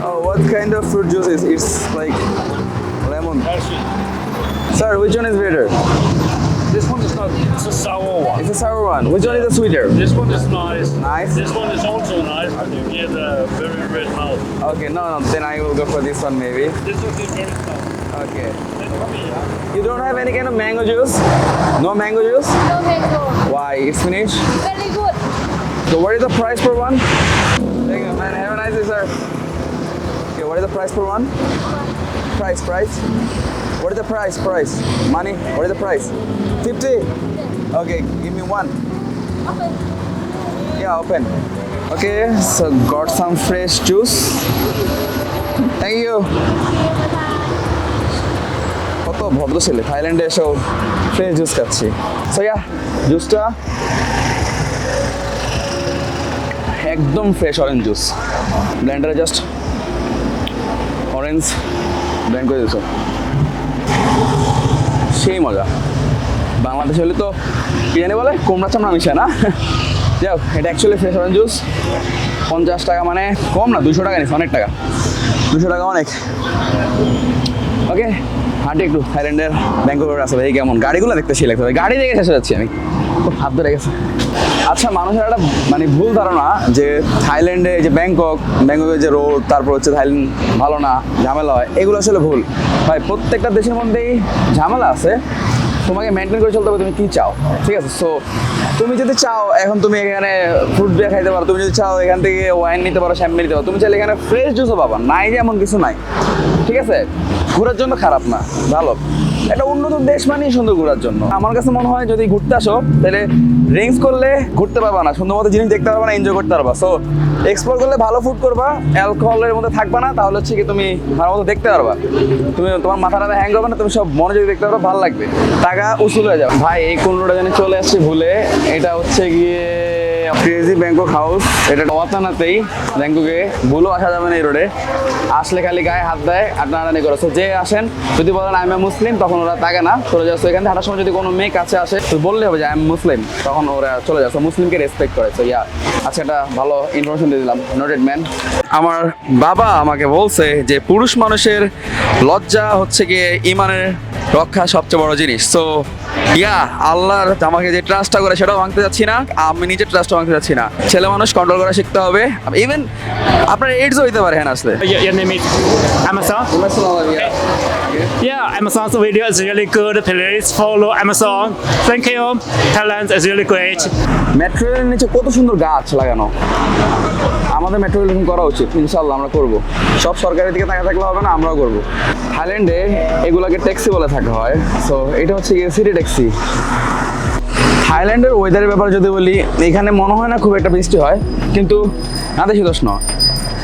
Oh, what kind of fruit juice is? It's like lemon. Sir, which one is better? This one is not, it's a sour one. It's a sour one. Which one is the sweeter? This one is nice. Nice. This one is also nice, but you get a very red mouth. Okay, no, then I will go for this one maybe. This one is very sour. Okay. That's for me, huh? You don't have any kind of mango juice? No mango juice? No mango. Why? It's finished? Very good. So what is the price per one? Thank you, man. Have a nice day, sir. Okay, what is the price per one? Price. What is the price? Money? What is the price? 50? Okay, give me one. Open. Yeah, open. Okay, so got some fresh juice. Thank you. কত ভদ্র ছেলে থাইল্যান্ডে এসেও fresh juice খাচ্ছি so yeah জুসটা একদম fresh orange juice ব্লেন্ডারে just orange blend করে দিয়েছো সেই মজা বাংলাদেশে হলে তো কি জানি বলে কুমড়া চামড়া মিশে না যাও এটা অ্যাকচুয়ালি ফ্রেশ অরেঞ্জ জুস 50 টাকা মানে কম না 200 টাকা নিচ্ছে অনেক টাকা 200 টাকা অনেক ওকে হাঁটি একটু থাইল্যান্ডের ব্যাংককের রাস্তা এই কেমন গাড়িগুলো দেখতে সেই লাগতে হবে গাড়ি দেখে শেষ যাচ্ছি আমি খুব হাত ধরে গেছে আচ্ছা মানুষের একটা মানে ভুল ধারণা যে থাইল্যান্ডে যে ব্যাংককের যে রোড তারপর হচ্ছে থাইল্যান্ড ভালো না ঝামেলা হয় এগুলো আসলে ভুল ভাই প্রত্যেকটা দেশের মধ্যেই ঝামেলা আছে তোমাকে মেনটেন করে চলতে হবে তুমি কি চাও ঠিক আছে সো তুমি যদি চাও এখন তুমি এখানে ফ্রুট বিয়ার খাইতে পারো তুমি যদি চাও এখান থেকে ওয়াইন নিতে পারো শ্যাম্পেন নিতে পারো তুমি চাইলে এখানে ফ্রেশ জুসও পাবা নাই যে এমন কিছু নাই ঠিক আছে ঘোরার জন্য খারাপ না ভালো একটা উন্নত দেশ মানেই সুন্দর ঘোরার জন্য আমার কাছে মনে হয় যদি ঘুরতে আসো তাহলে ড্রিঙ্কস করলে ঘুরতে পারবা না সুন্দর মতো জিনিস দেখতে পারবা না এনজয় করতে পারবা সো এক্সপ্লোর করলে ভালো ফুড করবা অ্যালকোহলের মধ্যে থাকবা না তাহলে হচ্ছে কি তুমি ভালো মতো দেখতে পারবা তুমি তোমার মাথাটা হ্যাং করবে না তুমি সব মনোযোগ দেখতে পারবা ভালো লাগবে টাকা উসুল হয়ে যাবে ভাই এই কোন রোডে জানি চলে আসছে ভুলে এটা হচ্ছে গিয়ে ক্রেজি ব্যাংকক হাউস এটা ওয়াতানাতেই ব্যাংককে ভুলও আসা যাবে না এই রোডে আসলে খালি গায়ে হাত দেয় আর টানাটানি করে যে আসেন যদি বলেন আই এম মুসলিম তখন ওরা তাকে না চলে যাচ্ছে এখান থেকে হাঁটার সময় যদি কোনো মেয়ে কাছে আসে তো বললে হবে যে আই এম মুসলিম তখন ওরা চলে যাচ্ছে মুসলিমকে রেসপেক্ট করে তো ইয়া আচ্ছা এটা ভালো ইনফরমেশন দিয়ে দিলাম নোটেড ম্যান আমার বাবা আমাকে বলছে যে পুরুষ মানুষের লজ্জা হচ্ছে গিয়ে ইমানের রক্ষা সবচেয়ে বড় জিনিস সো ইয়া আল্লাহর আমাকে যে ট্রাস্টটা করে সেটাও ভাঙতে যাচ্ছি না আমি নিজের ট্রাস্টও ভাঙতে যাচ্ছি না ছেলে মানুষ কন্ট্রোল করা শিখতে হবে ইভেন আপনার এইডসও হইতে পারে হ্যাঁ আসলে Your name is Amazon? Yeah, Amazon's video is really good. Please follow Amazon. Thank you. Thailand is really great. Metro রেলের নিচে কত সুন্দর গাছ লাগানো আমাদের মেট্রো রেল করা উচিত ইনশাল্লাহ আমরা করব সব সরকারের দিকে তাকা থাকলে হবে না আমরাও করব থাইল্যান্ডে এগুলোকে ট্যাক্সি বলে থাকা হয় সো এটা হচ্ছে গিয়ে সিটি ট্যাক্সি থাইল্যান্ডের ওয়েদারের ব্যাপারে যদি বলি এখানে মনে হয় না খুব একটা বৃষ্টি হয় কিন্তু নাতিশীতোষ্ণ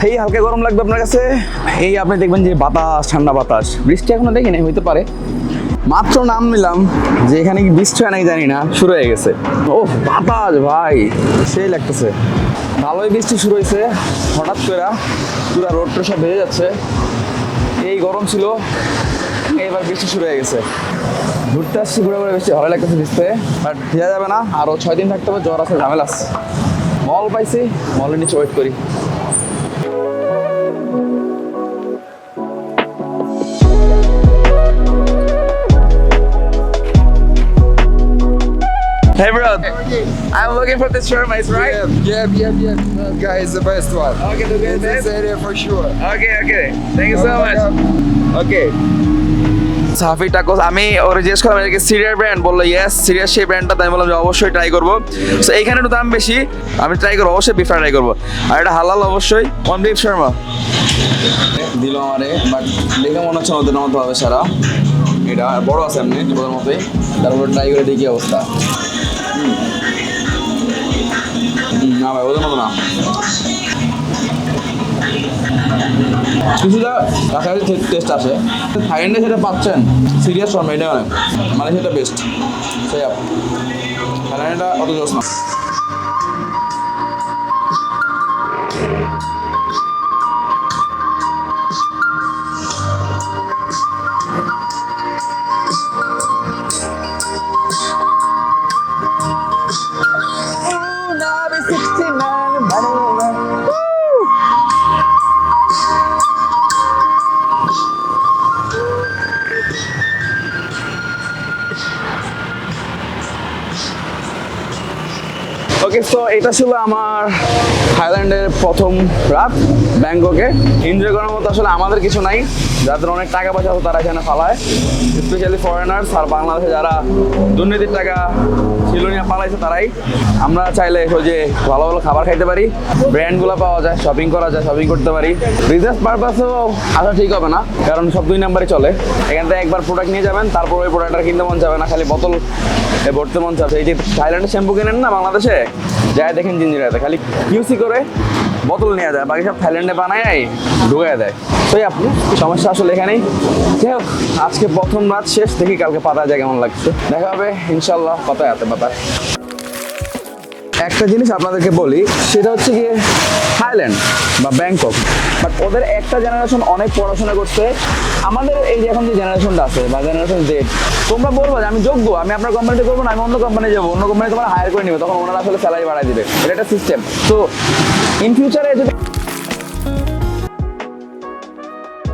এই হালকা গরম লাগবে আপনার কাছে এই আপনি দেখবেন যে বাতাস ঠান্ডা বাতাস বৃষ্টি এখনো দেখিনি হইতে পারে মাত্র নাম নিলাম যে এখানে কি বৃষ্টি হয় নাকি জানি না শুরু হয়ে গেছে ও বাতাস ভাই সেই লাগতেছে ভালোই বৃষ্টি শুরু হয়েছে হঠাৎ করে পুরো রোডটা সব ভেজে যাচ্ছে এই গরম ছিল এবার বৃষ্টি শুরু হয়ে গেছে ঘুরতে আসছি ঘুরে ঘুরে বেশি ভালো লাগতেছে ভিজতে বাট ভেজা যাবে না আরও 6 দিন থাকতে হবে জ্বর আছে ঝামেলা আছে মল পাইছি মলের নিচে ওয়েট করি Hey bro, I'm looking for this shawarma, is right? Yeah. That guy is the best one. Okay, the In this area for sure. Okay. Thank you so much. Okay. Safi tacos আমি ওর জিজ্ঞেস করলাম এটাকে সিরিয়ার brand বললো yes serious সেই ব্র্যান্ডটা তাই বললাম যে অবশ্যই ট্রাই করবো সো এইখানে একটু দাম বেশি আমি ট্রাই করবো অবশ্যই বিফ ট্রাই করবো আর এটা হালাল অবশ্যই ওয়ান বিফ শর্মা দিল আমারে বাট দেখে মনে হচ্ছে ওদের মতো হবে সারা এটা বড় আছে এমনি ওদের মতোই তারপর ট্রাই করে দেখি অবস্থা না ভাই ওদের মতো না কিছুটা কাছাকাছি টেস্ট আসে থাইল্যান্ডে সেটা পাচ্ছেন সিরিয়াস শর্মা এটা অনেক মানে সেটা বেস্ট সেই আপ থাইল্যান্ডটা অত জোস না এটা ছিল আমার থাইল্যান্ডের প্রথম রাত ব্যাংককে। এনজয় করার মতো আসলে আমাদের কিছু নাই, যাদের অনেক টাকা পয়সা আছে তারা এখানে ফালায়, স্পেশালি ফরেনার্স। আর বাংলাদেশে যারা দুর্নীতির টাকা ছিল নিয়ে পালাইছে তারাই। আমরা চাইলে ওই যে ভালো ভালো খাবার খাইতে পারি, ব্র্যান্ডগুলো পাওয়া যায়, শপিং করা যায়, শপিং করতে পারি। বিজনেস পারপাসেও আসা ঠিক হবে না, কারণ সব 2 নাম্বারই চলে। এখান থেকে একবার প্রোডাক্ট নিয়ে যাবেন, তারপর ওই প্রোডাক্টটা কিনতে মন যাবে না, খালি বোতল ভরতে মন চাচ্ছে। এই যে থাইল্যান্ডে শ্যাম্পু কিনেন না বাংলাদেশে, যাই দেখেন জিঞ্জিরাতে খালি কিউসি করে বোতল নিয়ে যায়, বাকি সব থাইল্যান্ডে বানায় ঢুকায় দেয়। তো আপনি সমস্যা আসলে এখানেই। যাই হোক, আজকে প্রথম রাত শেষ, দেখি কালকে পাতায় যায় কেমন লাগছে। দেখা হবে ইনশাল্লাহ পাতায় পাতায়। একটা জিনিস আপনাদেরকে বলি, সেটা হচ্ছে গিয়ে থাইল্যান্ড বা ব্যাংকক, বাট ওদের একটা জেনারেশন অনেক পড়াশোনা করছে। আমাদের এই যে এখন যে জেনারেশনটা আছে বা জেনারেশন জেড, তোমরা বলবো যে আমি যোগ্য, আমি আপনার কোম্পানিতে করবো না, আমি অন্য কোম্পানি যাবো, অন্য কোম্পানি তোমার হায়ার করে নেবে, তখন ওনারা আসলে স্যালারি বাড়ায় দিবে। এটা একটা সিস্টেম। তো ইন ফিউচারে যদি